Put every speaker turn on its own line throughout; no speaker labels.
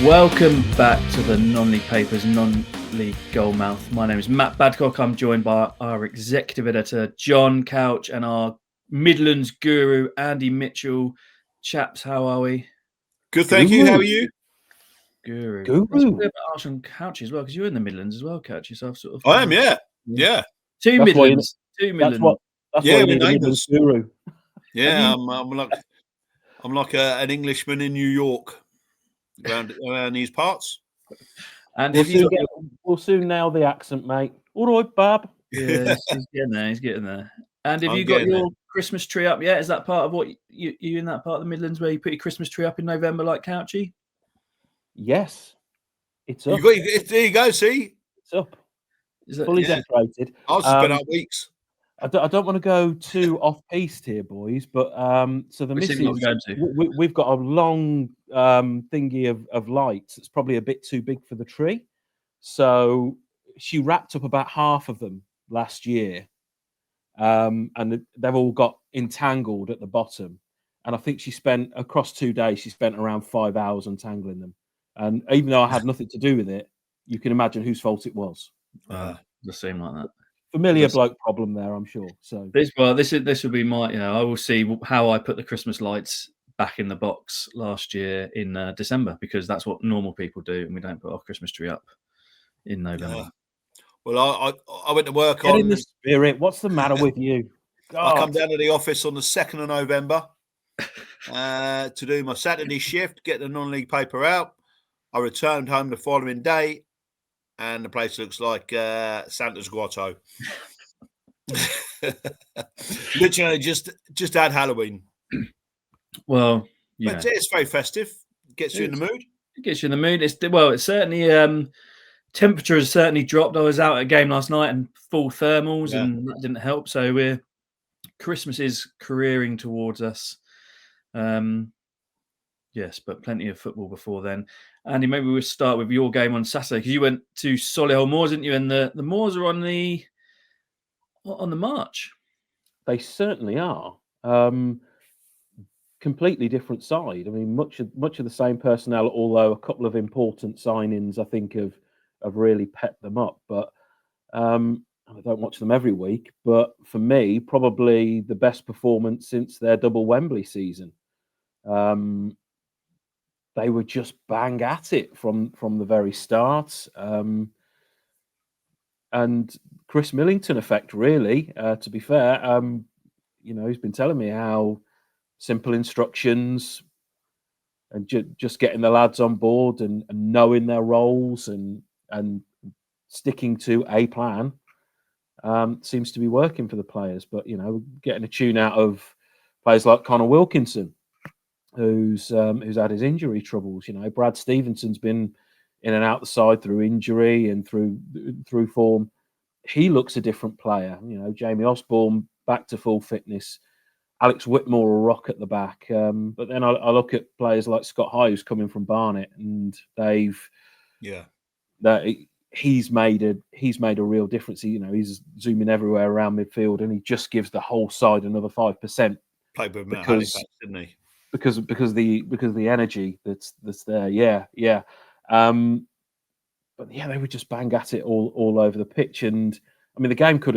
Welcome back to the Non-League Papers, Non-League Goalmouth. My name is Matt Badcock. I'm joined by our executive editor, John Couch, and our Midlands guru, Andy Mitchell. Chaps, how are we?
Good, thank you. How are you?
Guru. That's a bit about Arch and Couch as well, because you're in the Midlands as well, Couch, yourself. Sort of.
I am, yeah.
Two Midlands. That's
what
yeah,
you
we're
need a Midlands guru.
Yeah, I'm like an Englishman in New York, around these parts.
And
we'll soon nail the accent, mate. All right, Bob.
Yeah, he's getting there. And have you got your Christmas tree up yet? Is that part of what you in that part of the Midlands where you put your Christmas tree up in November like Couchy?
Yes, it's up.
There you go. See,
it's up. Fully decorated.
I've been out weeks.
I don't want to go too off piste here, boys, but so the missus, we've got a long thingy of lights. It's probably a bit too big for the tree, so she wrapped up about half of them last year, and they've all got entangled at the bottom. And I think she spent across 2 days. She spent around 5 hours untangling them. And even though I had nothing to do with it, you can imagine whose fault it was.
Just seem like that.
Familiar bloke problem there, I'm sure. So
this will be my, I will see how I put the Christmas lights back in the box last year in December, because that's what normal people do, and we don't put our Christmas tree up in November.
Well, I went to work
Get in the spirit. What's the matter with you?
God. I come down to the office on the 2nd of November to do my Saturday shift, get the non-league paper out. I returned home the following day, and the place looks like Santa's Grotto. Literally, just had Halloween.
Well,
but it's very festive. Gets you in the mood.
It gets you in the mood. It's certainly temperature has certainly dropped. I was out at a game last night and full thermals, and that didn't help. So Christmas is careering towards us. Yes, but plenty of football before then. Andy, maybe we'll start with your game on Saturday, because you went to Solihull Moors, didn't you? And the Moors are on the march.
They certainly are. Completely different side. I mean, much of the same personnel, although a couple of important signings, I think, have really pepped them up. But I don't watch them every week. But for me, probably the best performance since their double Wembley season. They were just bang at it from the very start. And Chris Millington effect, really, to be fair. He's been telling me how simple instructions and just getting the lads on board and knowing their roles and sticking to a plan seems to be working for the players. But, getting a tune out of players like Connor Wilkinson, who's had his injury troubles. Brad Stevenson's been in and out the side through injury and through form. He looks a different player. Jamie Osborne back to full fitness. Alex Whitmore will rock at the back. But then I look at players like Scott High, who's coming from Barnet, and he's made a real difference. He's zooming everywhere around midfield, and he just gives the whole side another 5%.
Played with Matt Halifax, didn't he?
Because the energy that's there, but they were just bang at it all over the pitch. And I mean, the game could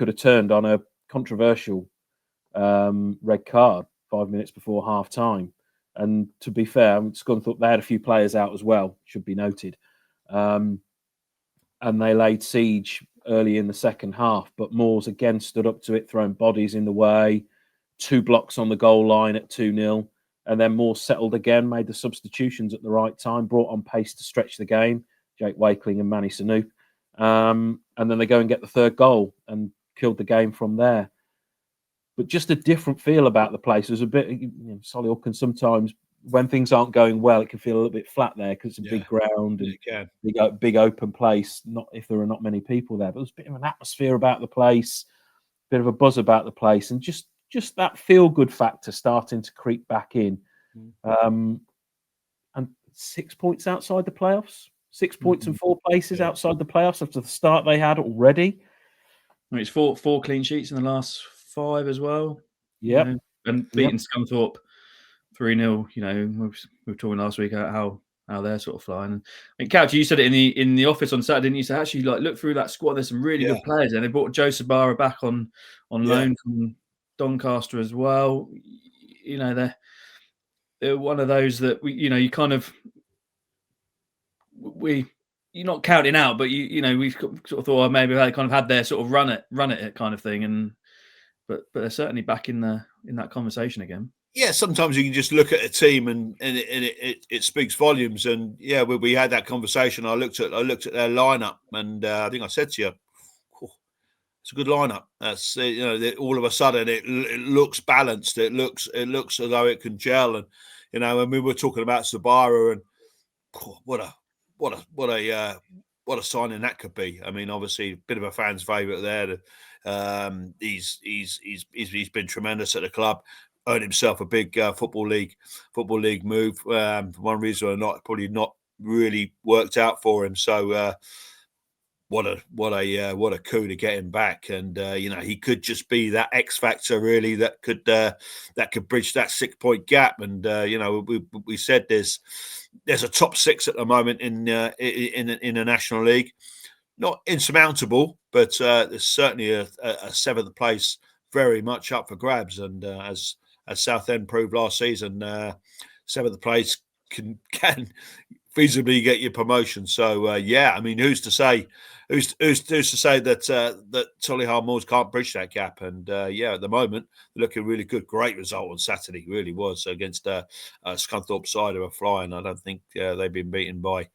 have turned on a controversial red card 5 minutes before half time. And to be fair, Scunthorpe, they had a few players out as well, should be noted, and they laid siege early in the second half. But Moors again stood up to it, throwing bodies in the way. 2 blocks on the goal line at 2-0, and then Moore settled again, made the substitutions at the right time, brought on pace to stretch the game, Jake Wakeling and Manny Sanoop, and then they go and get the 3rd goal and killed the game from there. But just a different feel about the place. There's a bit, Solihull can sometimes, when things aren't going well, it can feel a little bit flat there because it's a big ground and big open place, not if there are not many people there. But there's a bit of an atmosphere about the place, a bit of a buzz about the place, and just that feel-good factor starting to creep back in. And 6 points outside the playoffs. 6 points and 4 places outside the playoffs after the start they had already.
I mean, it's four clean sheets in the last 5 as well.
Yeah.
And beating Scunthorpe 3-0. We were talking last week about how they're sort of flying. And Couch, you said it in the office on Saturday, didn't you? So actually, like, look through that squad. There's some really good players, and they brought Joe Sabara back on loan from Doncaster as well. You know, they're one of those that you kind of you're not counting out, but we've sort of thought maybe they kind of had their sort of run it kind of thing, but they're certainly back in that conversation again.
Yeah, sometimes you can just look at a team and it speaks volumes. And yeah, we had that conversation. I looked at their lineup, and I think I said to you, it's a good lineup. That's all of a sudden it looks balanced. It looks as though it can gel. And and we were talking about Sabara, and what a signing that could be. I mean, obviously, a bit of a fan's favourite there. He's been tremendous at the club. Earned himself a big football league move. For one reason or not, probably not really worked out for him. So what a coup to get him back. And he could just be that X factor really that could bridge that 6-point gap. And we said there's a top 6 at the moment in the National League. Not insurmountable, but there's certainly a 7th place very much up for grabs. And as Southend proved last season, 7th place can feasibly get you promotion. So I mean, who's to say that Solihull Moors can't bridge that gap? And at the moment, they're looking really good. Great result on Saturday, really was, against Scunthorpe side who are flying. I don't think they've been beaten by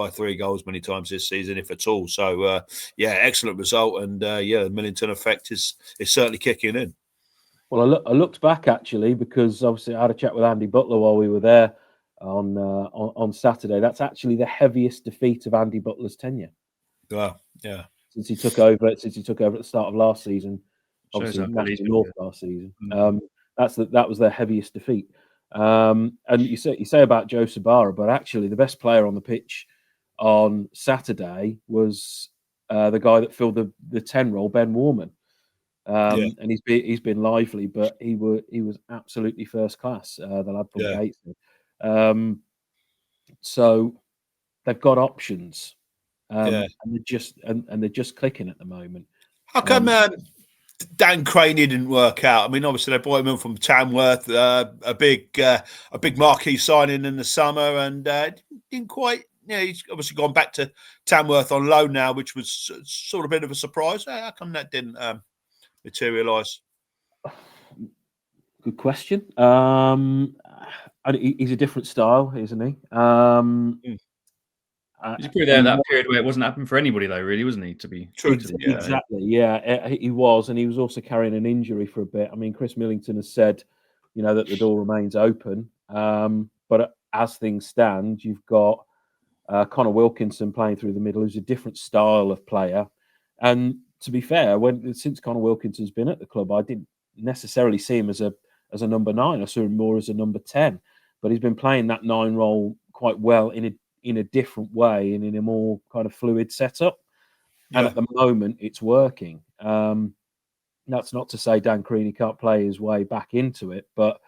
3 goals many times this season, if at all. So excellent result, and the Millington effect is certainly kicking in.
Well, I looked back actually, because obviously I had a chat with Andy Butler while we were there on Saturday. That's actually the heaviest defeat of Andy Butler's tenure.
Yeah.
Since he took over at the start of last season,
Shows
obviously North last season. That was their heaviest defeat. And you say about Joe Sabara, but actually the best player on the pitch on Saturday was the guy that filled the 10 role, Ben Warman. And he's been lively, but he was absolutely first class. The lad from Gateshead. So they've got options, and they're just clicking at the moment.
How come Dan Crane didn't work out? I mean, obviously they brought him in from Tamworth, a big marquee signing in the summer, and didn't quite. He's obviously gone back to Tamworth on loan now, which was sort of a bit of a surprise. How come that didn't materialise?
Good question. And he's a different style, isn't he?
He's probably there that period where it wasn't happening for anybody, though, really, wasn't he? To be
true,
exactly, yeah, he was, and he was also carrying an injury for a bit. I mean, Chris Millington has said, that the door remains open. But as things stand, you've got Connor Wilkinson playing through the middle, who's a different style of player. And to be fair, since Connor Wilkinson's been at the club, I didn't necessarily see him as a number 9. I saw him more as a number 10. But he's been playing that 9 role quite well in a different way and in a more kind of fluid setup. And at the moment, it's working. That's not to say Dan Creaney can't play his way back into it, but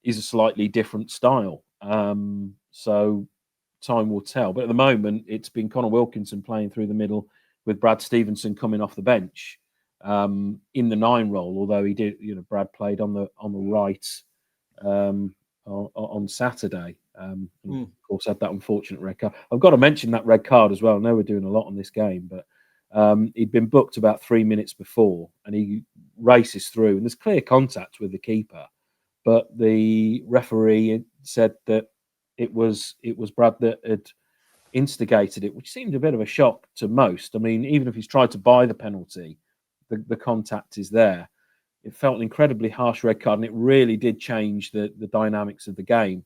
he's a slightly different style. So time will tell. But at the moment, it's been Connor Wilkinson playing through the middle with Brad Stevenson coming off the bench in the 9 role, although he did, Brad played on the right on Saturday. And of course, had that unfortunate red card. I've got to mention that red card as well. I know we're doing a lot on this game, but he'd been booked about 3 minutes before, and he races through, and there's clear contact with the keeper, but the referee said that it was Brad that had instigated it, which seemed a bit of a shock to most. I mean, even if he's tried to buy the penalty, the contact is there. It felt an incredibly harsh red card, and it really did change the dynamics of the game.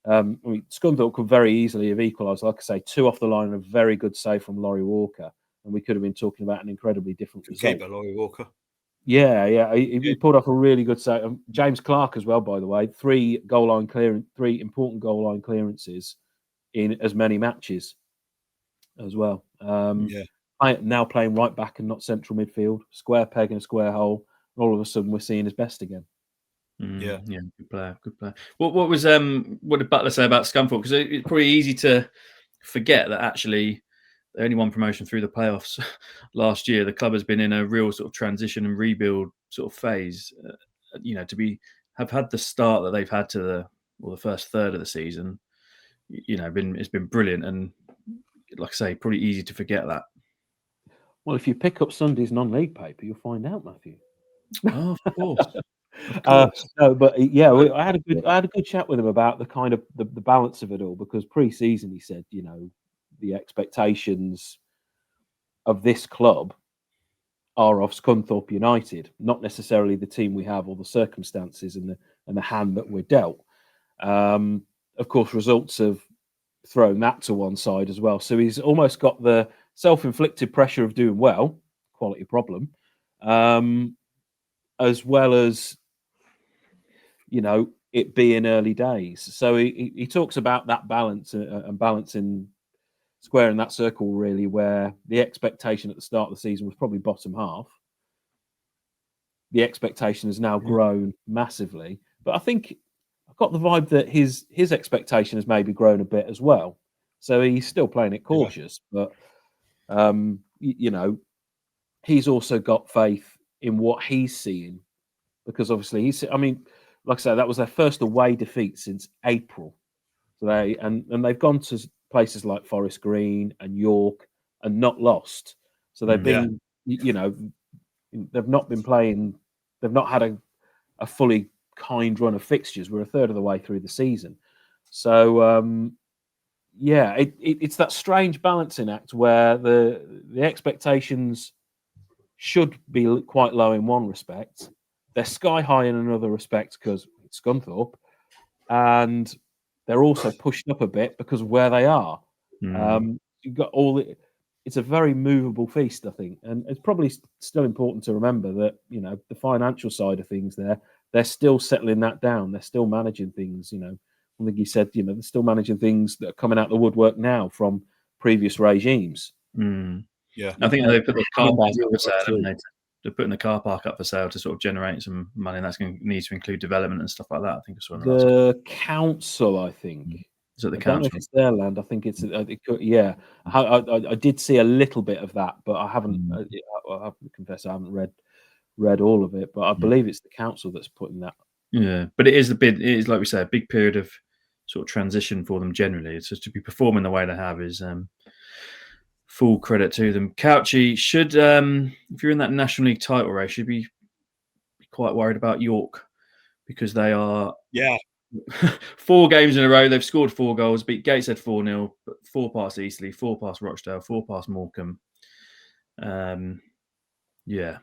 I mean, Scunthorpe could very easily have equalised, like I say, 2 off the line, and a very good save from Laurie Walker, and we could have been talking about an incredibly different result.
Keeper, Laurie Walker.
Yeah, he pulled off a really good save. James Clark as well, by the way, 3 important goal line clearances in as many matches as well. Now playing right back and not central midfield, square peg and a square hole, and all of a sudden we're seeing his best again.
Yeah.
Yeah, good player, good player. What did Butler say about Scunthorpe? Because it's probably easy to forget that actually they only won promotion through the playoffs last year. The club has been in a real sort of transition and rebuild sort of phase. To have had the start that they've had to the first third of the season, it's been brilliant. And like I say, probably easy to forget that.
Well, if you pick up Sunday's non-league paper, you'll find out, Matthew.
Oh, of course. Of course.
No, but yeah, I had a good chat with him about the kind of the balance of it all, because pre-season he said, the expectations of this club are of Scunthorpe United, not necessarily the team we have or the circumstances and the hand that we're dealt. Of course, results have thrown that to one side as well. So he's almost got the self-inflicted pressure of doing well, quality problem, as well as it being early days. So he talks about that balance and balancing, squaring that circle, really, where the expectation at the start of the season was probably bottom half. The expectation has now grown massively, but I think I've got the vibe that his expectation has maybe grown a bit as well. So he's still playing it cautious, but he's also got faith in what he's seeing, because obviously like I said, that was their first away defeat since April. So they've gone to places like Forest Green and York and not lost. So they've been, they've not been playing. They've not had a fully kind run of fixtures. We're a third of the way through the season. So it's that strange balancing act where the expectations should be quite low in one respect. They're sky high in another respect because it's Scunthorpe, and they're also pushed up a bit because of where they are. You've got it's a very movable feast, I think, and it's probably still important to remember that the financial side of things they're still settling that down. They're still managing things. I think he said they're still managing things that are coming out the woodwork now from previous regimes.
Yeah,
I think they put the car park up for sale. They're putting the car park up for sale to sort of generate some money, and that's going to need to include development and stuff like that. I think it's
the council. I think
is it the
I
council?
don't know if it's their land. I think it's yeah. I did see a little bit of that, but I haven't. I have to confess I haven't read all of it, but I believe it's the council that's putting that.
Yeah, but it is like we say, a big period of sort of transition for them generally. It's just to be performing the way they have is full credit to them. Couchy should, if you're in that National League title race, you'd be quite worried about York, because they are 4 games in a row. They've scored 4 goals, beat Gateshead 4-0, 4 past Eastleigh, 4 past Rochdale, 4 past Morecambe.
Yeah,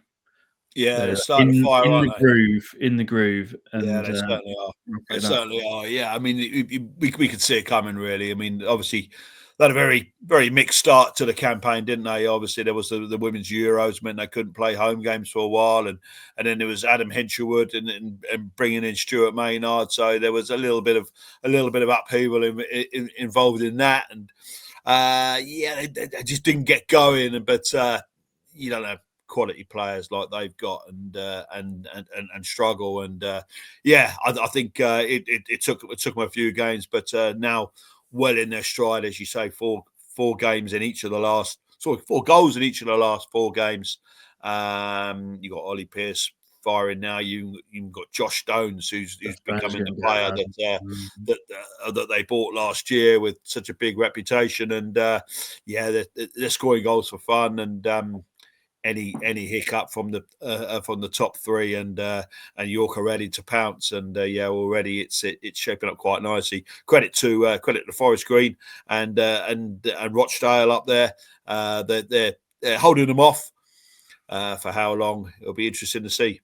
they're starting to fire
in the groove. And,
yeah, they certainly are. They certainly are. Yeah, I mean, we could see it coming, really. I mean, obviously, they had a very, very mixed start to the campaign, didn't they? Obviously, there was the women's Euros, meant they couldn't play home games for a while, and then there was Adam Hinshelwood and bringing in Stuart Maynard. So there was a little bit of upheaval involved in that, and they just didn't get going. But you don't know, quality players like they've got and struggle, and I think it took them a few games, but now well in their stride, as you say. 4 games in each of the last 4 goals in each of the last 4 games. You got Ollie Pearce firing now. You've got Josh Stones, who's becoming the player that they bought last year with such a big reputation, and they're scoring goals for fun, and any hiccup from the top 3, and York are ready to pounce, and already it's shaping up quite nicely. Credit to Forest Green and Rochdale up there. They're holding them off for how long? It'll be interesting to see.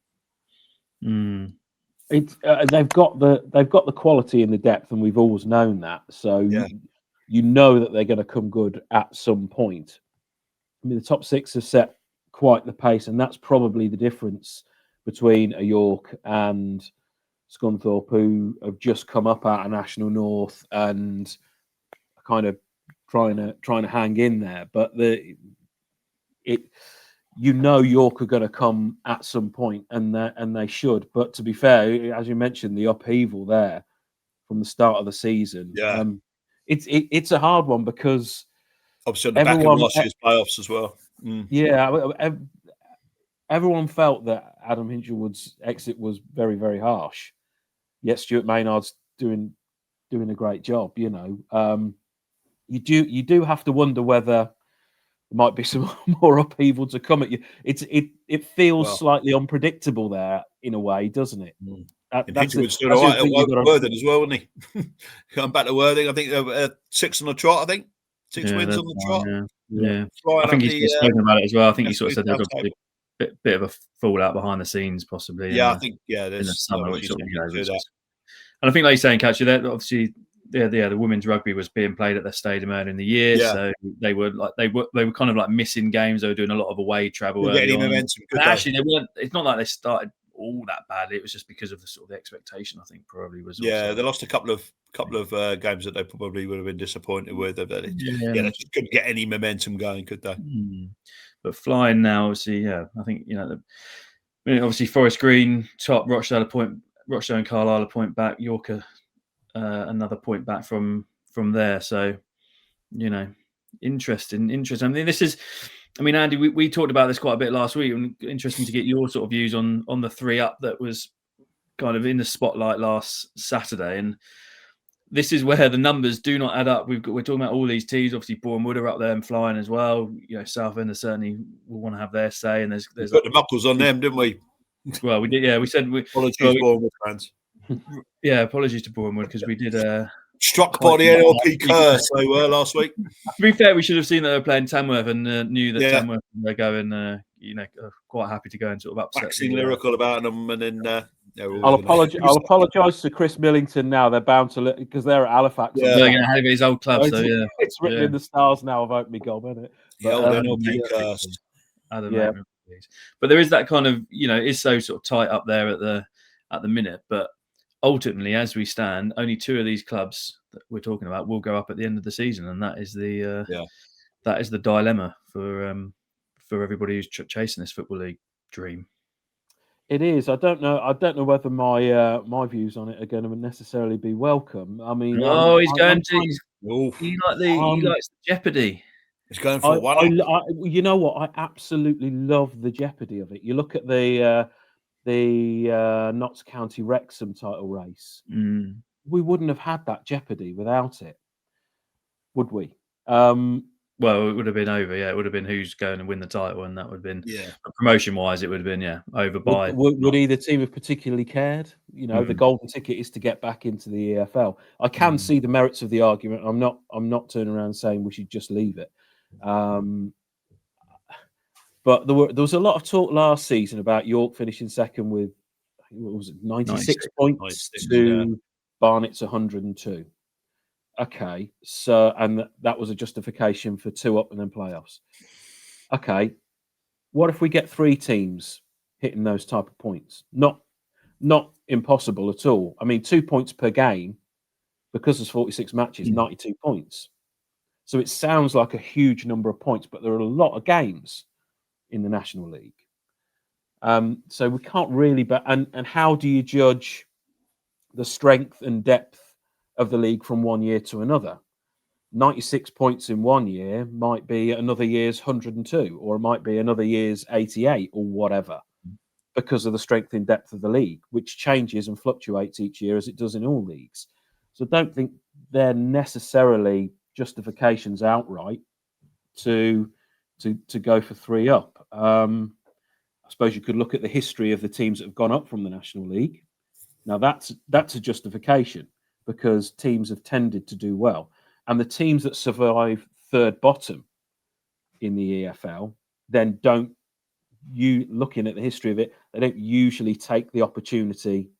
It's they've got the quality and the depth, and we've always known that. So you know that they're going to come good at some point. I mean, the top 6 have set quite the pace, and that's probably the difference between a York and Scunthorpe, who have just come up out of National North and kind of trying to hang in there. But York are going to come at some point, and they should. But to be fair, as you mentioned, the upheaval there from the start of the season, it's a hard one because
obviously on the back of last year's playoffs as well.
Yeah, everyone felt that Adam Hinchelwood's exit was very, very harsh. Yet Stuart Maynard's doing a great job. You do have to wonder whether there might be some more upheaval to come at you. It feels slightly unpredictable there in a way, doesn't it?
Hinchelwood's doing all right at Worthing as well, isn't he? Going back to Worthing, I think they're 6 on the trot. I think 6 wins on the trot.
Yeah. I think he's spoken about it as well. I think he sort of said they've got a bit of a fallout behind the scenes, possibly.
Yeah, I think there's
in the summer, which sort of, and I think, like you're saying, Catcher, that obviously, the women's rugby was being played at their stadium earlier in the year, so they were kind of like missing games. They were doing a lot of away travel.
Getting momentum.
Actually, they weren't. It's not like they started all that badly. It was just because of the sort of the expectation. I think probably was.
They lost a couple of games that they probably would have been disappointed with. They just couldn't get any momentum going, could they?
But flying now, obviously, I think obviously Forest Green top, Rochdale and Carlisle a point back, York another point back from there. So interesting. I mean, Andy, we talked about this quite a bit last week, and interesting to get your sort of views on the 3 up that was kind of in the spotlight last Saturday. And this is where the numbers do not add up. We're talking about all these teams. Obviously, Bournemouth are up there and flying as well. Southend certainly will want to have their say. And there's
put the buckles on them, didn't we?
Well, we did. Yeah, we said
apologies, Bournemouth fans.
Yeah, apologies to Bournemouth because we did
struck by the NLP curse they were last week.
To be fair, we should have seen that they were playing Tamworth and knew that Tamworth were going. Quite happy to go and sort of upset.
Waxing lyrical about them, and then
I'll apologise to Chris Millington now. They're bound to because they're at Halifax.
They're going to have his old club. So
it's written in the stars now of Open Me Goal, isn't it?
The old NLP curse.
But there is that kind of it's so sort of tight up there at the minute. But ultimately, as we stand, only 2 of these clubs that we're talking about will go up at the end of the season, and that is the dilemma for everybody who's chasing this Football League dream.
It is. I don't know whether my views on it are going to necessarily be welcome. I mean,
he likes the jeopardy.
He's going for one.
You know what? I absolutely love the jeopardy of it. You look at the Notts County Wrexham title race. We wouldn't have had that jeopardy without it, would we?
Well, it would have been over. Yeah, it would have been who's going to win the title, and that would have been promotion-wise. It would have been over by.
Would either team have particularly cared? The golden ticket is to get back into the EFL. I can see the merits of the argument. I'm not turning around saying we should just leave it. But there was a lot of talk last season about York finishing second with, what was it, 96 points to Barnet's 102. Okay, so and that was a justification for 2 up and then playoffs. Okay, what if we get 3 teams hitting those type of points? Not impossible at all. I mean, 2 points per game because there's 46 matches, 92 points. So it sounds like a huge number of points, but there are a lot of games in the National League. So we can't really. But and how do you judge the strength and depth of the league from one year to another? 96 points in one year might be another year's 102, or it might be another year's 88, or whatever, because of the strength and depth of the league, which changes and fluctuates each year as it does in all leagues. So I don't think they're necessarily justifications outright to go for 3 up. I suppose you could look at the history of the teams that have gone up from the National League. Now that's a justification, because teams have tended to do well. And the teams that survive third bottom in the EFL then looking at the history of it, they don't usually take the opportunity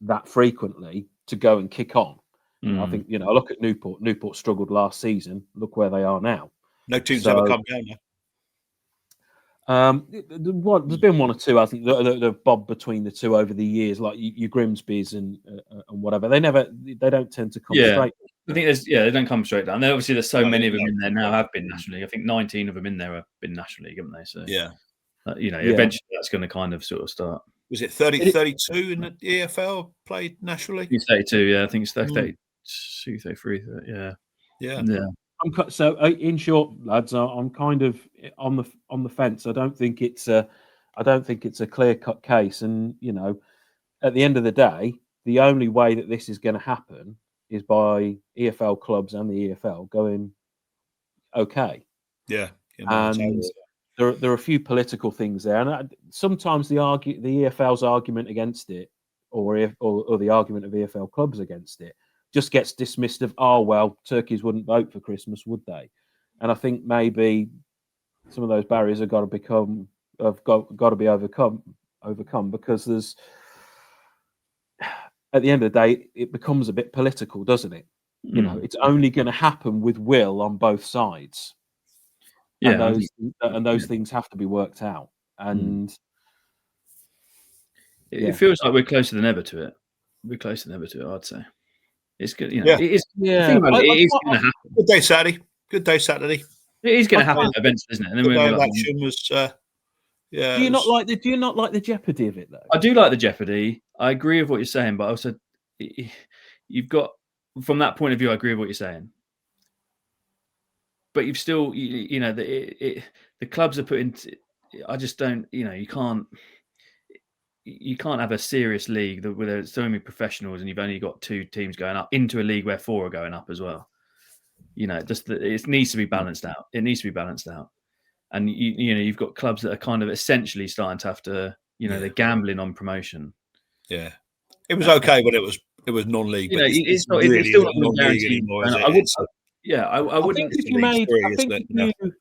that frequently to go and kick on. I think, I look at Newport. Newport struggled last season. Look where they are now.
No teams ever come down now.
There's been 1 or 2, I think, the bob between the 2 over the years, like your Grimsby's and whatever. They don't tend to come straight.
I think they don't come straight down. Then obviously there's so many of them in there now have been National League. I think 19 of them in there have been National League, haven't they? So eventually that's going to kind of sort of start.
Was it 32 in the EFL played National League?
It's 32, yeah. I think it's 32, 33, yeah.
So in short, lads, I'm kind of on the fence. I don't think it's a clear-cut case, and at the end of the day, the only way that this is going to happen is by EFL clubs and the EFL going okay.
Yeah,
and there are a few political things there, and sometimes the EFL's argument against it, or the argument of EFL clubs against it, just gets dismissed of, oh well, turkeys wouldn't vote for Christmas, would they? And I think maybe some of those barriers have got to be overcome because there's, at the end of the day, it becomes a bit political, doesn't it? It's only going to happen with will on both sides.
Yeah,
and those things have to be worked out. And
it feels like we're closer than ever to it. We're closer than ever to it, I'd say. It's good. It is.
Yeah.
Think about it is going to happen.
Good day Saturday.
It is going to happen eventually, isn't it? And then
the election was.
Do you not like the jeopardy of it though?
I do like the jeopardy. I agree with what you're saying, but also you've got, from that point of view, I agree with what you're saying. But you've still, the clubs are put into. I just don't, you can't have a serious league where there's so many professionals and you've only got 2 teams going up into a league where 4 are going up as well. It needs to be balanced out. It needs to be balanced out. And you've got clubs that are kind of essentially starting to have to, they're gambling on promotion.
Yeah, it was okay when it was non-league. But
it's still not non-league anymore. I wouldn't.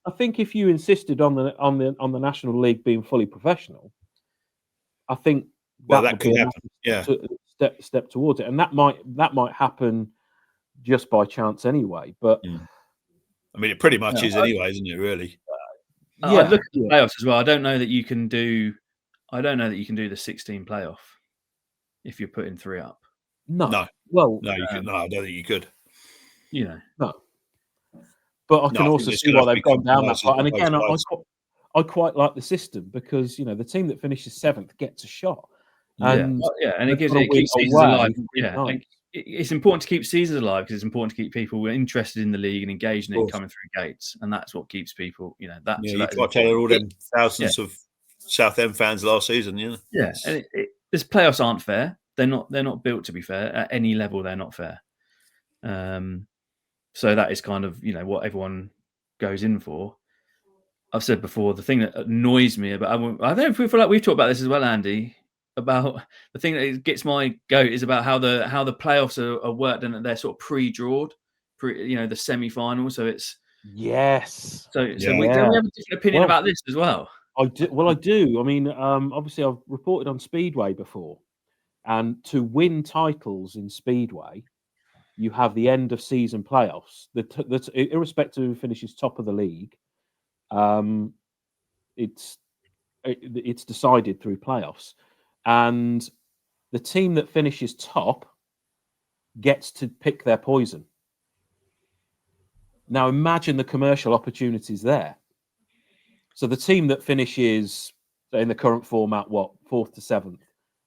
I think if you insisted on the National League being fully professional, I think that could happen. Yeah, step towards it, and that might happen just by chance anyway. But
I mean, it pretty much is anyway, isn't it? Really.
I look at the playoffs as well. I don't know that you can do the 16 playoff if you're putting 3 up.
No.
Well,
no, you could. No, I don't think you could.
No. But I can also see why they've gone down that path. And again, I quite like the system because the team that finishes 7th gets a shot. And
and it keeps seasons alive. It's important to keep seasons alive because it's important to keep people interested in the league and engaged in it coming through gates, and that's what keeps people. You got
to tell all them thousands of Southend fans last season.
Yeah, and this playoffs aren't fair. They're not built to be fair at any level. They're not fair. So that is kind of what everyone goes in for. I've said before, the thing that annoys me about I don't know if we feel like we've talked about this as well, Andy. About the thing that gets my goat is about how the playoffs are worked and that they're sort of pre-drawed, the semi-final. So it's
yes.
So we have a different opinion about this as well.
I do. I mean, obviously, I've reported on Speedway before, and to win titles in Speedway, you have the end of season playoffs. That's irrespective of who finishes top of the league. It's decided through playoffs. And the team that finishes top gets to pick their poison. Now imagine the commercial opportunities there. So the team that finishes in the current format, 4th to 7th?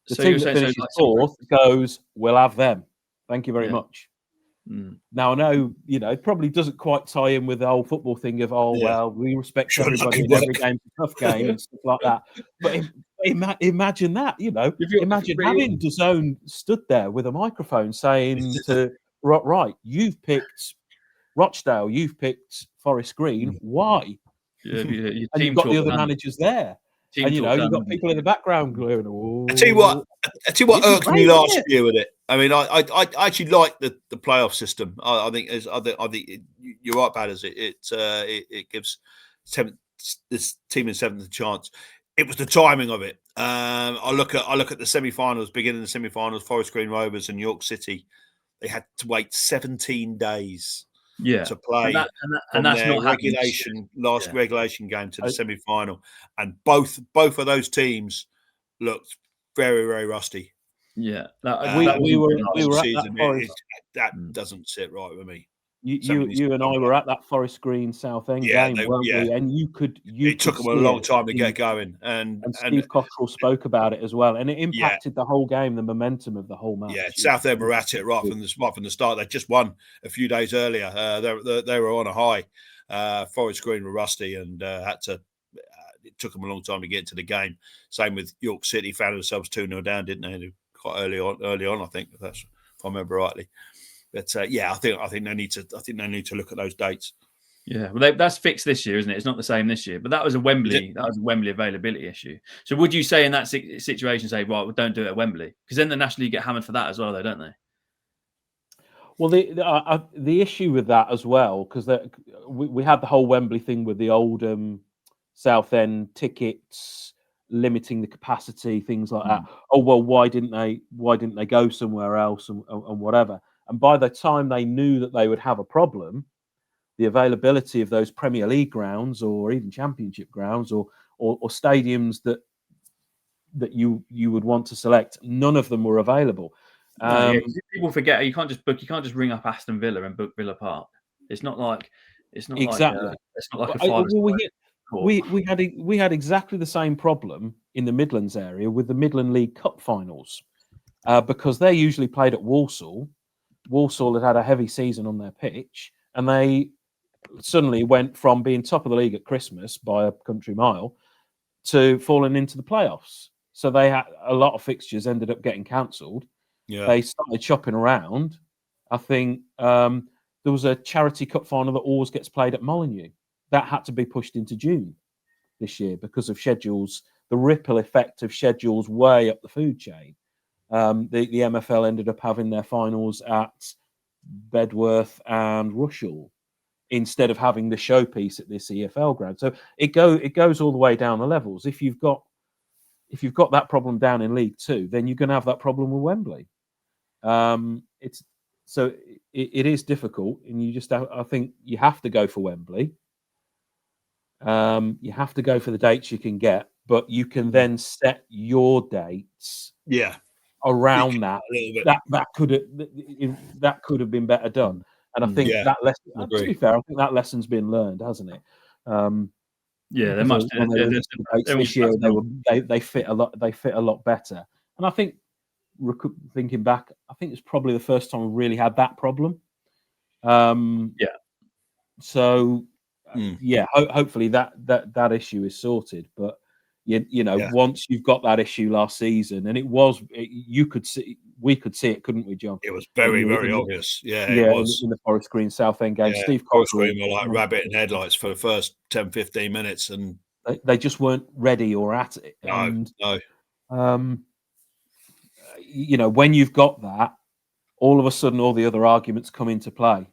The team that finishes 4th goes, we'll have them. Thank you very much. Now I know, it probably doesn't quite tie in with the whole football thing of, we respect everybody in every game's a tough game and stuff like that. But imagine that, imagine having DAZN stood there with a microphone saying to, right, you've picked Rochdale, you've picked Forest Green, why?
And
you've got the other managers there. And you've got people in the background going, oh.
I tell you what irked me last year with it. I mean, I actually like the playoff system. I think you're right, Badders. It gives this team in 7th a chance. It was the timing of it. I look at the semi-finals, beginning of the semi-finals, Forest Green Rovers and York City. They had to wait 17 days to play, and that's not regulation game to the semi-final, and both of those teams looked very, very rusty.
We were at that
doesn't sit right with me.
You and I were at that Forest Green Southend game, weren't we? And it
took them a long time to get going, and
Steve Cottrell spoke about it as well, and it impacted the whole game, the momentum of the whole match.
Yeah, Southend were at it right from the start. They just won a few days earlier. They were on a high. Forest Green were rusty and had to. It took them a long time to get to the game. Same with York City, found themselves 2-0 down, didn't they? Quite early on, I think, if I remember rightly. But I think they need to look at those dates.
Yeah, well, that's fixed this year, isn't it? It's not the same this year, but that was a Wembley availability issue. So, would you say in that situation, say, right, well, don't do it at Wembley, because then the National League get hammered for that as well, though, don't they?
Well, the issue with that as well, because we had the whole Wembley thing with the Oldham, Southend tickets limiting the capacity, things like that. Oh well, why didn't they go somewhere else and whatever? And by the time they knew that they would have a problem, the availability of those Premier League grounds or even Championship grounds or stadiums that you would want to select, none of them were available.
People forget you can't just ring up Aston Villa and book Villa Park. It's not like
exactly.
It's not like a 5-star.
We had exactly the same problem in the Midlands area with the Midland League Cup finals because they're usually played at Walsall. Walsall had a heavy season on their pitch, and they suddenly went from being top of the league at Christmas by a country mile to falling into the playoffs. So they had a lot of fixtures ended up getting cancelled. Yeah. They started shopping around. I think there was a charity cup final that always gets played at Molineux. That had to be pushed into June this year because of schedules, the ripple effect of schedules way up the food chain. The MFL ended up having their finals at Bedworth and Rushall instead of having the showpiece at this EFL ground. So it goes all the way down the levels. If you've got that problem down in League Two, then you're going to have that problem with Wembley. It is difficult, and I think you have to go for Wembley. You have to go for the dates you can get, but you can then set your dates.
Yeah.
Around that could have been better done, and I think that lesson. To be fair, I think that lesson's been learned, hasn't it?
They must.
This year they fit a lot. They fit a lot better, and I think thinking back, I think it's probably the first time we really had that problem. So hopefully that issue is sorted, but. Once you've got that issue last season, and we could see it, couldn't we, John?
It was very, very obvious.
It was in the Forest Green Southend game. Steve
Forest Green were like rabbit in headlights for the first 10-15 minutes, and
they just weren't ready or at it.
No.
When you've got that, all of a sudden, all the other arguments come into play.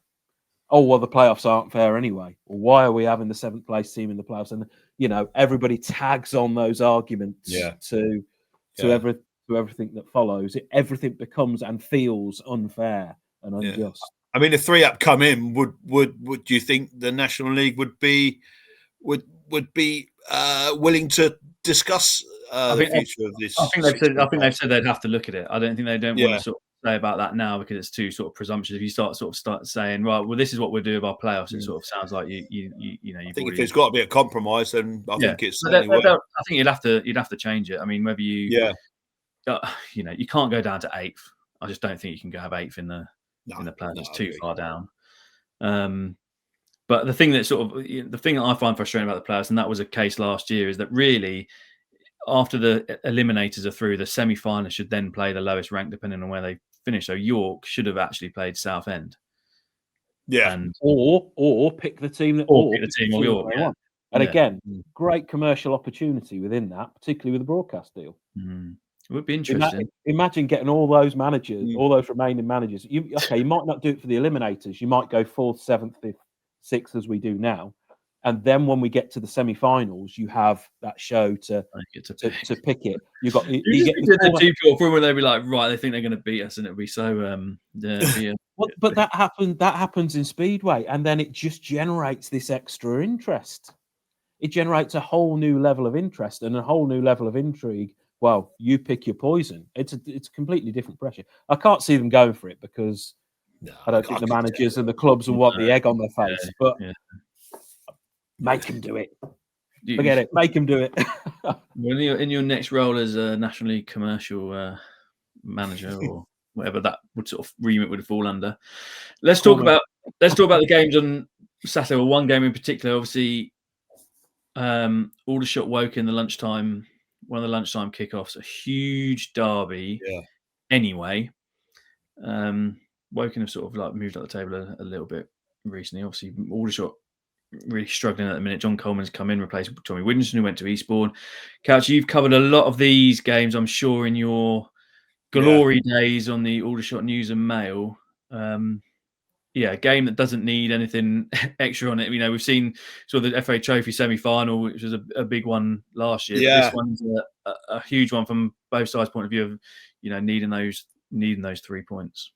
Oh, well, the playoffs aren't fair anyway. Well, why are we having the 7th place team in the playoffs? And everybody tags on those arguments to everything that follows. Everything becomes and feels unfair and unjust.
I mean, if 3-up come in, would you think the National League would be willing to discuss the future of this?
I think they've said they'd have to look at it. I don't think they don't want to sort of say about that now because it's too sort of presumptuous. If you start saying, right, well, this is what we'll do with our playoffs, it sort of sounds like you
I think if there's got to be a compromise, then I think it's.
I think you'd have to change it. I mean, whether you you can't go down to 8th. I just don't think you can go have 8th in the playoffs. It's too far down. But the thing that I find frustrating about the playoffs, and that was a case last year, is that really after the eliminators are through, the semi-finalists should then play the lowest rank depending on where they finish. So York should have actually played Southend.
Yeah. Or pick the team that
pick the team or York. Yeah.
And again, great commercial opportunity within that, particularly with the broadcast deal.
It would be interesting.
Imagine getting all those managers, all those remaining managers. You might not do it for the eliminators. You might go 4th, 7th, 5th, 6th as we do now. And then when we get to the semi-finals, you have that show to pick it. You get
the 2-4 where they'll be like, right, they think they're going to beat us, and it'll be so.
But that happens in Speedway, and then it just generates this extra interest. It generates a whole new level of interest and a whole new level of intrigue. Well, you pick your poison. It's a completely different pressure. I can't see them going for it because
No,
I don't think the managers and the clubs will want the egg on their face, but make them do it. Forget it. Make them do it.
In your next role as a National League commercial manager or whatever that would sort of remit would fall under, let's talk about the games on Saturday. Well, one game in particular, obviously, Aldershot Woking one of the lunchtime kickoffs, a huge derby.
Yeah.
Anyway, Woking have sort of like moved up the table a little bit recently. Obviously, Aldershot really struggling at the minute. John Coleman's come in, replaced Tommy Widdenston, who went to Eastbourne. Couch, you've covered a lot of these games, I'm sure, in your glory days on the Aldershot News and Mail. A game that doesn't need anything extra on it. You know, we've seen sort of the FA Trophy semi-final, which was a big one last year.
Yeah.
But this one's a huge one from both sides' point of view of, you know, needing those 3 points.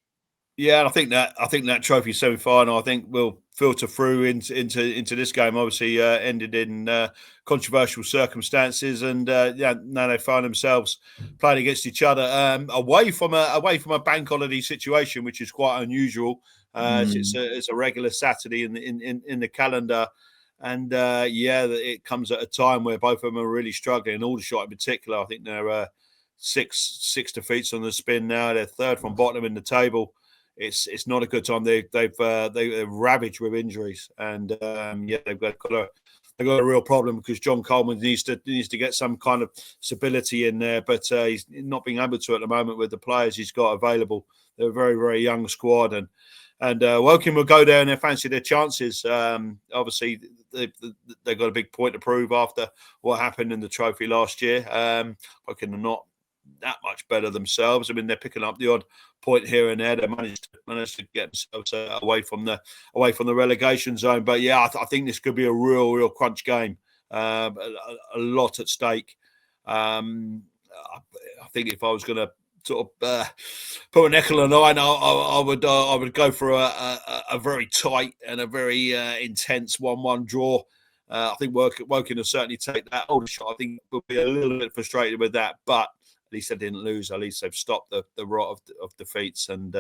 Yeah, and I think that trophy semi-final, I think, will filter through into this game. Obviously, ended in controversial circumstances, and now they find themselves playing against each other away from a bank holiday situation, which is quite unusual. It's a regular Saturday in the calendar, and it comes at a time where both of them are really struggling. Aldershot in particular, I think they're six defeats on the spin now. They're third from bottom in the table. It's not a good time. They're ravaged with injuries, and they've got a real problem because John Coleman needs to get some kind of stability in there, but he's not being able to at the moment with the players he's got available. They're a very, very young squad, and Woking will go there and they fancy their chances. Obviously, they've got a big point to prove after what happened in the trophy last year. Woking are not that much better themselves. I mean, they're picking up the odd point here and there. They managed to get themselves away from the relegation zone. But yeah, I think this could be a real crunch game. A lot at stake. I think if I was going to sort of put a nickel on the line, I would go for a very tight and a very intense 1-1 draw. I think Woking will certainly take that. Aldershot, I think, will be a little bit frustrated with that, but at least they didn't lose. At least they've stopped the rot of defeats, and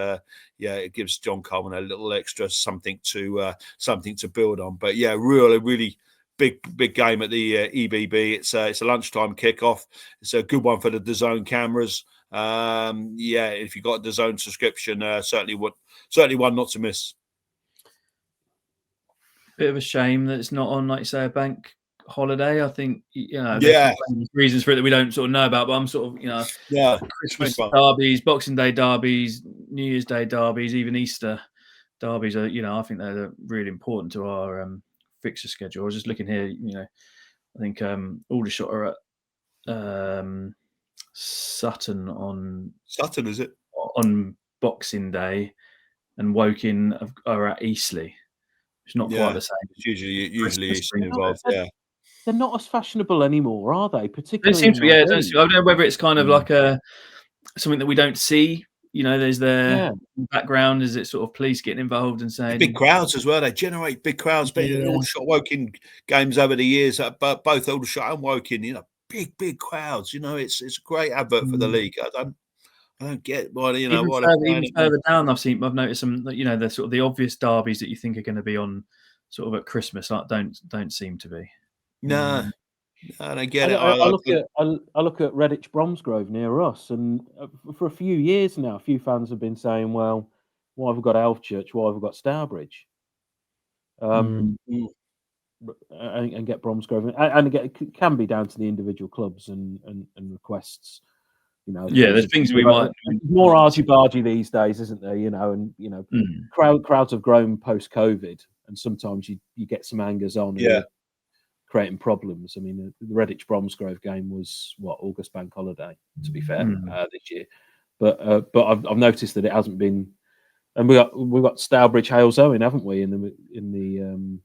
it gives John Coleman a little extra something to build on. But yeah, really big game at the EBB. It's a lunchtime kickoff. It's a good one for the DAZN cameras. If you got a DAZN subscription, certainly one not to miss.
Bit of a shame that it's not on, like you say, a bank holiday. I think, you know,
there's
reasons for it that we don't sort of know about, but I'm sort of, you know, Christmas derbies, Boxing Day derbies, New Year's Day derbies, even Easter derbies are, you know, I think they're really important to our fixture schedule. I was just looking here, you know, I think Aldershot are at Sutton
is it?
On Boxing Day, and Woking are at Eastleigh. It's not quite the same.
It's usually Eastleigh involved. Yeah.
They're not as fashionable anymore, are they? Particularly,
it seems to be, I don't know whether it's kind of like something that we don't see. You know, there's their background. Is it sort of police getting involved and saying
big crowds as well? They generate big crowds. Aldershot Woking games over the years, but both Aldershot and Woking, you know, big crowds. You know, it's a great advert for the league. I don't get why, you know,
even further down. I've noticed some, you know, the sort of the obvious derbies that you think are going to be on sort of at Christmas, like don't seem to be.
No, I don't get it.
I look at Redditch Bromsgrove near us, and for a few years now, a few fans have been saying, "Well, why have we got Elfchurch? Why have we got Stourbridge?" And get Bromsgrove, and again, it can be down to the individual clubs and requests. You know,
there's things we might
more argy-bargy these days, isn't there? You know, and you know, crowds have grown post-COVID, and sometimes you get some angers on. Creating problems. I mean, the Redditch Bromsgrove game was August bank holiday, to be fair, this year. But I've noticed that it hasn't been. And we got Stourbridge Hales Owen, haven't we, in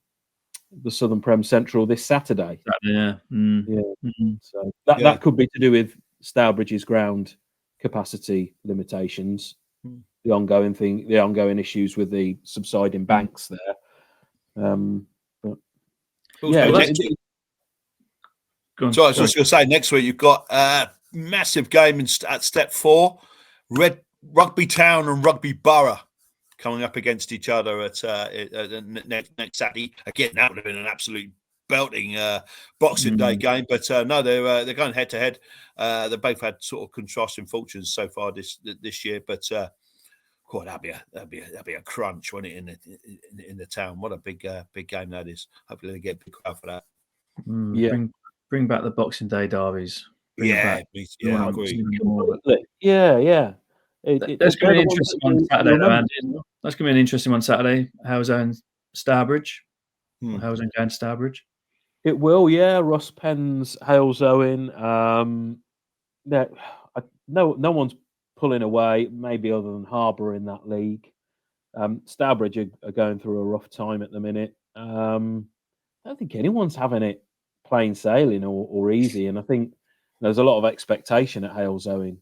the Southern Prem Central this Saturday? So that could be to do with Stourbridge's ground capacity limitations, the ongoing issues with the subsiding banks there.
I was just going to say, next week you've got a massive game at Step 4, Rugby Town and Rugby Borough. coming up against each other at next Saturday. Again, that would have been an absolute belting Boxing Day game, but no, they're going head to head. They both had sort of contrasting fortunes so far this year, but God, that'd be a crunch, wouldn't it, in the town? What a big game that is. Hopefully they get a big crowd for that.
Bring back the Boxing Day derbies.
I agree.
Yeah.
That's going to be an interesting one Saturday, though, Andy. That's going to be an interesting one Saturday. Halesone Stourbridge. Halesone going to Stourbridge.
It will, yeah. Ross Penn's Halesone. No one's pulling away, maybe other than Harbour in that league. Stourbridge are going through a rough time at the minute. I don't think anyone's having it plain sailing or easy, and I think there's a lot of expectation at Halesone.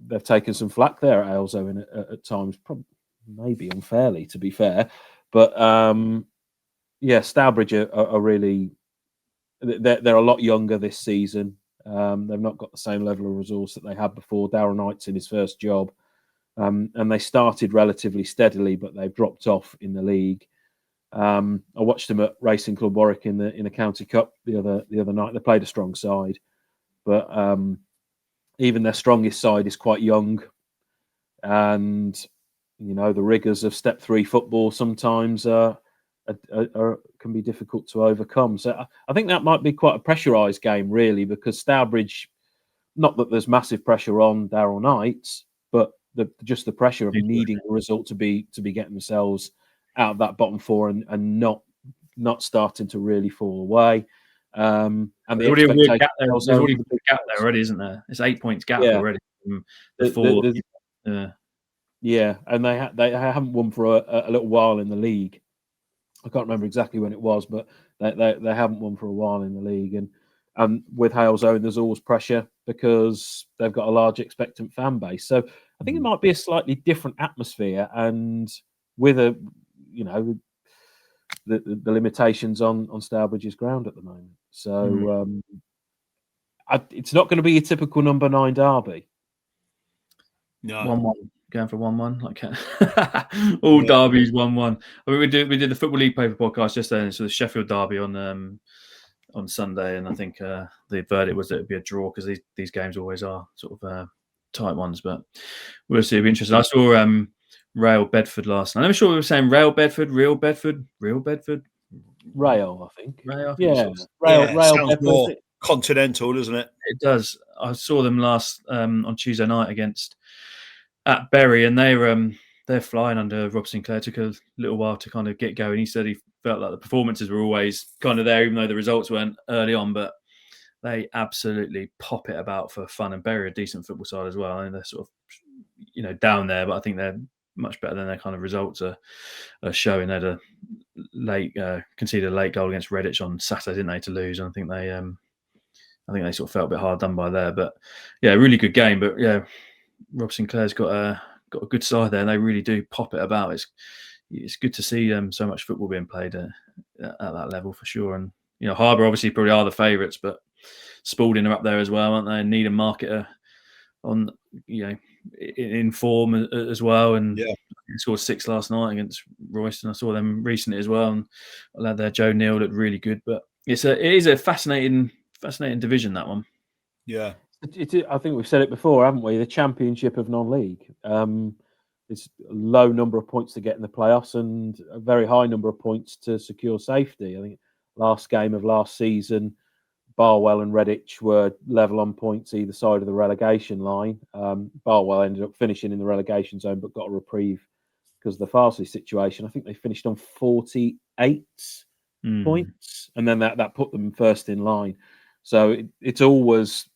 They've taken some flack there at Halesone at times, maybe unfairly, to be fair. But Stourbridge are really they're a lot younger this season. They've not got the same level of resource that they had before. Darren Knight's in his first job, and they started relatively steadily, but they've dropped off in the league. I watched them at Racing Club Warwick in the County Cup the other night. They played a strong side, but even their strongest side is quite young, and the rigours of Step 3 football sometimes can be difficult to overcome. So I think that might be quite a pressurised game, really, because Stourbridge, not that there's massive pressure on Darrell Knights, but just the pressure of needing the result to be getting themselves out of that bottom four and not starting to really fall away. And
there's already a big gap there already, isn't there? It's 8 points gap already from before.
Yeah, and they haven't won for a little while in the league. I can't remember exactly when it was, but they haven't won for a while in the league. And with Halesone, there's always pressure because they've got a large expectant fan base. So I think it might be a slightly different atmosphere, and with the limitations on Stourbridge's ground at the moment. So it's not going to be a typical number 9 derby.
No.
1-1. Going for 1-1, like all derbies 1-1. I mean, we did the Football League paper podcast yesterday, so the Sheffield derby on Sunday, and I think the verdict was that it'd be a draw because these games always are sort of tight ones. But we'll see. It'll be interesting. I saw Rail Bedford last night. I'm sure we were saying Rail Bedford, Real Bedford.
Rail, I think.
Rail,
Rail
sounds
Bedford.
More continental, doesn't it?
It does. I saw them last on Tuesday night at Bury, and they're flying under Rob Sinclair. It took a little while to kind of get going. He said he felt like the performances were always kind of there, even though the results weren't early on, but they absolutely pop it about for fun. And Bury are a decent football side as well. I mean, they're sort of down there, but I think they're much better than their kind of results are showing. They had a late conceded a late goal against Redditch on Saturday, didn't they, to lose? And I think they sort of felt a bit hard done by there. But yeah, really good game. But yeah, Rob Sinclair's got a good side there, and they really do pop it about. It's good to see so much football being played at that level for sure. And Harbour obviously probably are the favourites, but Spalding are up there as well, aren't they? And Needham Market are on in form as well, and they scored 6 last night against Royston. I saw them recently as well, and a lad there, Joe Neal, looked really good. But it is a fascinating division, that one.
Yeah.
I think we've said it before, haven't we? The championship of non-league. It's a low number of points to get in the playoffs and a very high number of points to secure safety. I think last game of last season, Barwell and Redditch were level on points either side of the relegation line. Barwell ended up finishing in the relegation zone but got a reprieve because of the Farsley situation. I think they finished on 48 points, and then that put them first in line. So it's always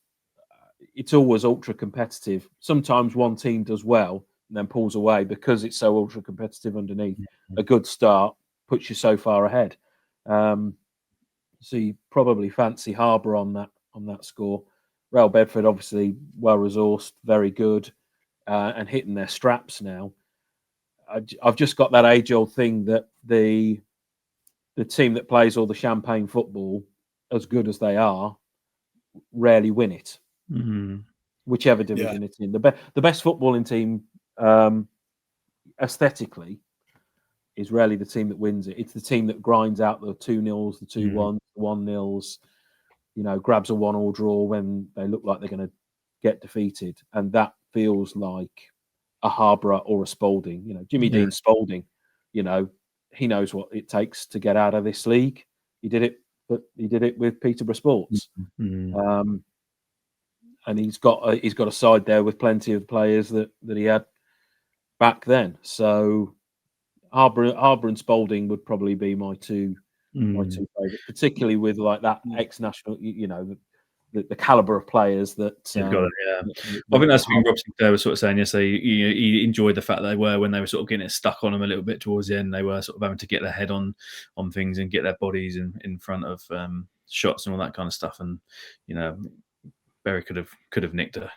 ultra competitive. Sometimes one team does well and then pulls away because it's so ultra competitive underneath. A good start puts you so far ahead. So you probably fancy Harbour on that score. Rail Bedford obviously well resourced, very good, and hitting their straps now. I've just got that age-old thing that the team that plays all the champagne football, as good as they are, rarely win it. Whichever division it's in. The best footballing team Aesthetically, is rarely the team that wins it. It's the team that grinds out the 2-0s, the 2-1s, the 1-0s, grabs a 1-1 draw when they look like they're going to get defeated. And that feels like a Harborough or a Spalding. Jimmy Dean Spalding, he knows what it takes to get out of this league. He did it, but he did it with Peterborough Sports. And he's got a side there with plenty of players that he had back then. So Harbour and Spalding would probably be my two favourites, particularly with like that ex-national, the calibre of players that
you've got it. I think that's the thing Rob Sinclair was sort of saying yesterday. He enjoyed the fact that they were, when they were sort of getting it stuck on them a little bit towards the end, they were sort of having to get their head on things and get their bodies in front of shots and all that kind of stuff. And Berry could have nicked a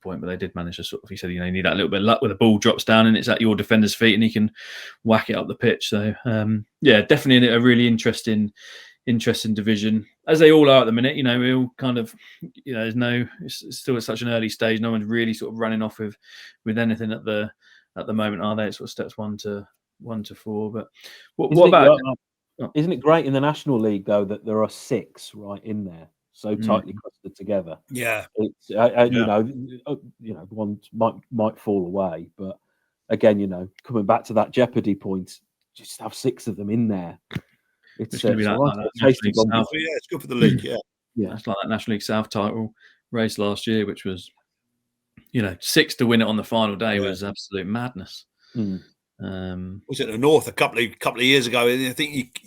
point, but they did manage to sort of. He said, you need that little bit of luck where the ball drops down and it's at your defender's feet and he can whack it up the pitch. So definitely a really interesting division, as they all are at the minute. We all kind of, it's still at such an early stage. No one's really sort of running off with anything at the moment, are they? It's sort of steps 1 to 4. But what about?
Isn't it great in the National League though that there are 6 right in there? So tightly clustered together.
Yeah,
it's one might fall away, but again, coming back to that jeopardy point, just have 6 of them in there. It's
going to be that
tasty
South. Yeah, it's good for the league.
Yeah,
it's like that National League South title race last year, which was 6 to win it on the final day was absolute madness.
Mm.
Was it the North a couple of years ago? I think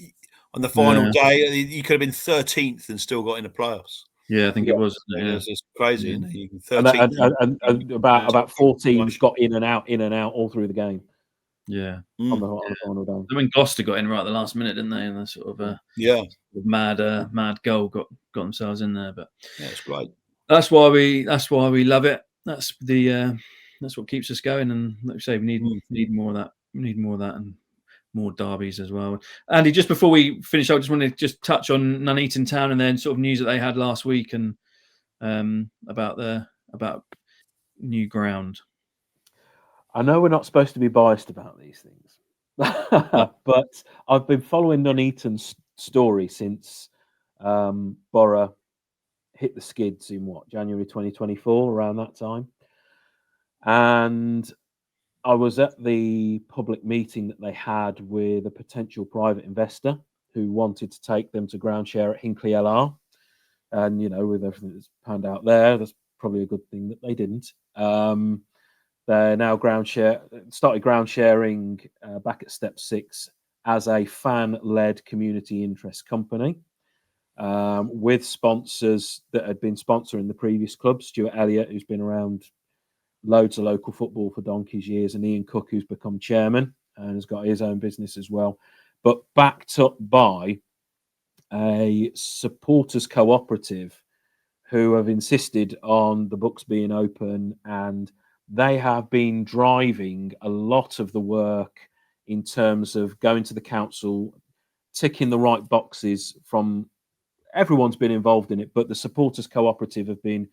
on the final day, you could have been 13th and still got in the playoffs.
Yeah, I think it was.
It's crazy, isn't it?
13th. And about 4 teams got in and out all through the game.
Yeah,
on the final day.
I mean, Gloucester got in right at the last minute, didn't they? And the sort of mad goal got themselves in there. But
it's great.
That's why we love it. That's what keeps us going. And like you say, we need more of that. We need more of that and more derbies as well. Andy, just before we finish, I just want to just touch on Nuneaton Town and then sort of news that they had last week and about new ground.
I know we're not supposed to be biased about these things, but I've been following Nuneaton's story since Borough hit the skids in January 2024, around that time. And I was at the public meeting that they had with a potential private investor who wanted to take them to ground share at Hinckley LR. And, with everything that's panned out there, that's probably a good thing that they didn't. They're now started ground sharing back at step 6 as a fan-led community interest company with sponsors that had been sponsoring the previous club. Stuart Elliott, who's been around loads of local football for donkey's years, and Ian Cook, who's become chairman and has got his own business as well, but backed up by a supporters cooperative who have insisted on the books being open, and they have been driving a lot of the work in terms of going to the council, ticking the right boxes. From everyone's been involved in it, but the supporters cooperative have been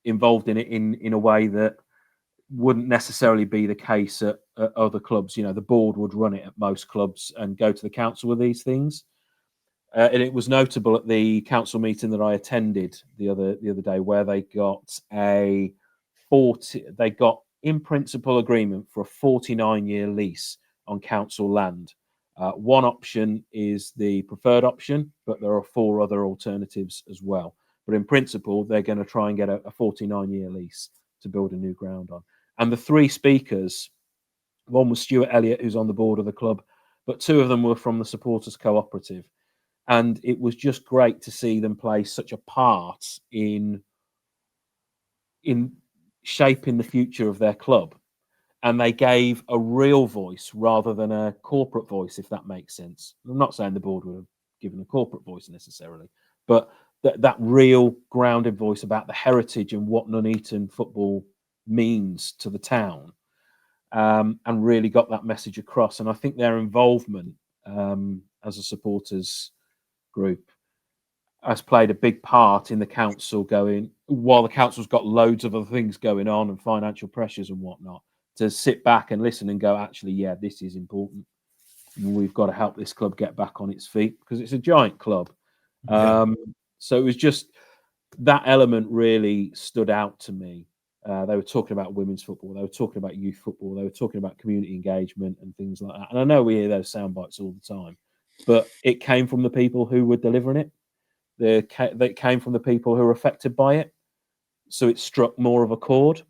involved in it in a way that wouldn't necessarily be the case at other clubs. The board would run it at most clubs and go to the council with these things. And it was notable at the council meeting that I attended the other day, where they got in principle agreement for a 49-year lease on council land. One option is the preferred option, but there are 4 other alternatives as well. But in principle, they're going to try and get a 49-year lease to build a new ground on. And the 3 speakers, one was Stuart Elliott, who's on the board of the club, but 2 of them were from the supporters cooperative. And it was just great to see them play such a part in shaping the future of their club. And they gave a real voice rather than a corporate voice, if that makes sense. I'm not saying the board would have given a corporate voice necessarily, but that real grounded voice about the heritage and what Nuneaton football means to the town, and really got that message across. And I think their involvement as a supporters group has played a big part in the council while the council's got loads of other things going on and financial pressures and whatnot. to sit back and listen and go, actually, yeah, this is important. We've got to help this club get back on its feet because it's a giant club. So it was just that element really stood out to me. They were talking about women's football. They were talking about youth football. They were talking about community engagement and things like that. And I know we hear those sound bites all the time, but it came from the people who were delivering it. It came from the people who were affected by it. So it struck more of a chord.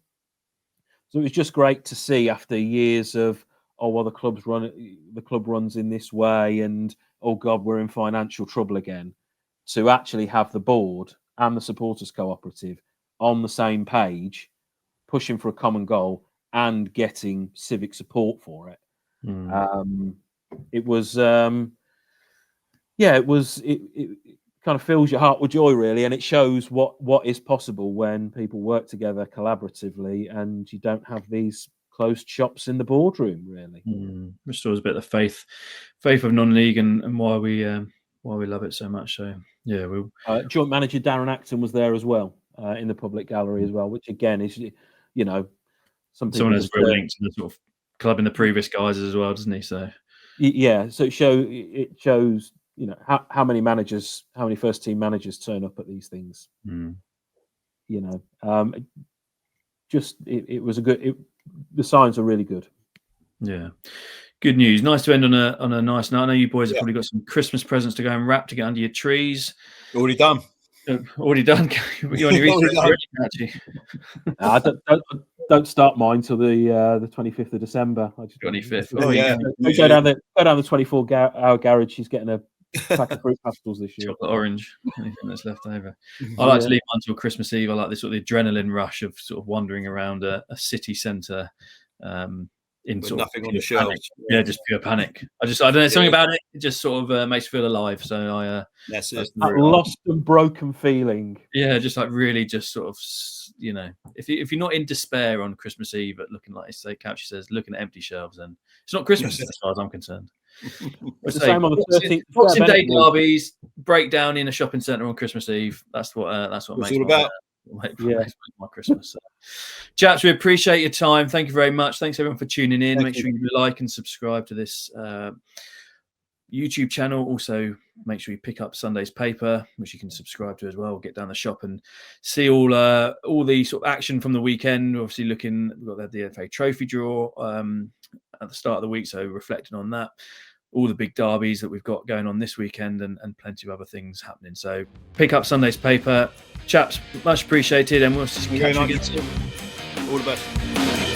So it was just great to see after years of, oh, well, the club runs in this way, and oh God, we're in financial trouble again, to actually have the board and the supporters cooperative on the same page, pushing for a common goal and getting civic support for it. It was, it kind of fills your heart with joy, really, and it shows what is possible when people work together collaboratively and you don't have these closed shops in the boardroom, really.
Restores a bit of the faith of non-league and why we love it so much. So yeah, we'll
joint manager Darren Acton was there as well in the public gallery as well, which again is, you know,
someone has real links to the sort of club in the previous guises as well, doesn't he? So
yeah, so it shows, you know, how many first team managers turn up at these things. You know, it was a good. The signs are really good.
Yeah, good news. Nice to end on a nice note. I know you boys have probably got some Christmas presents to go and wrap to get under your trees.
Already done.
Already done. You only actually.
Don't start mine till the 25th of December.
25th.
Oh yeah.
Go down the 24-hour garage. She's getting a pack of fruit pastels this year.
Chocolate orange, anything that's left over. I like to leave mine until Christmas Eve. I like this sort of adrenaline rush of sort of wandering around a city centre in
with
sort
nothing
of
on the shelves.
Yeah, just pure panic. I don't know, something about it. It just sort of makes me feel alive. So
that's it.
That lost and broken feeling.
Yeah, just like really, just sort of, you know, if you're not in despair on Christmas Eve, at looking like Couchy says, looking at empty shelves, then it's not Christmas as far as I'm concerned.
It's the same on the 13th.
Boxing Day derbies, breakdown in a shopping centre on Christmas Eve. That's what makes
all about.
Makes my Christmas. So. Chaps, we appreciate your time. Thank you very much. Thanks everyone for tuning in. Make sure you like and subscribe to this YouTube channel. Also, make sure you pick up Sunday's paper, which you can subscribe to as well. Get down the shop and see all the sort of action from the weekend. Obviously, we've got the FA Trophy draw at the start of the week, so reflecting on that. All the big derbies that we've got going on this weekend and plenty of other things happening. So pick up Sunday's paper. Chaps, much appreciated, and we'll catch you again soon.
All the best.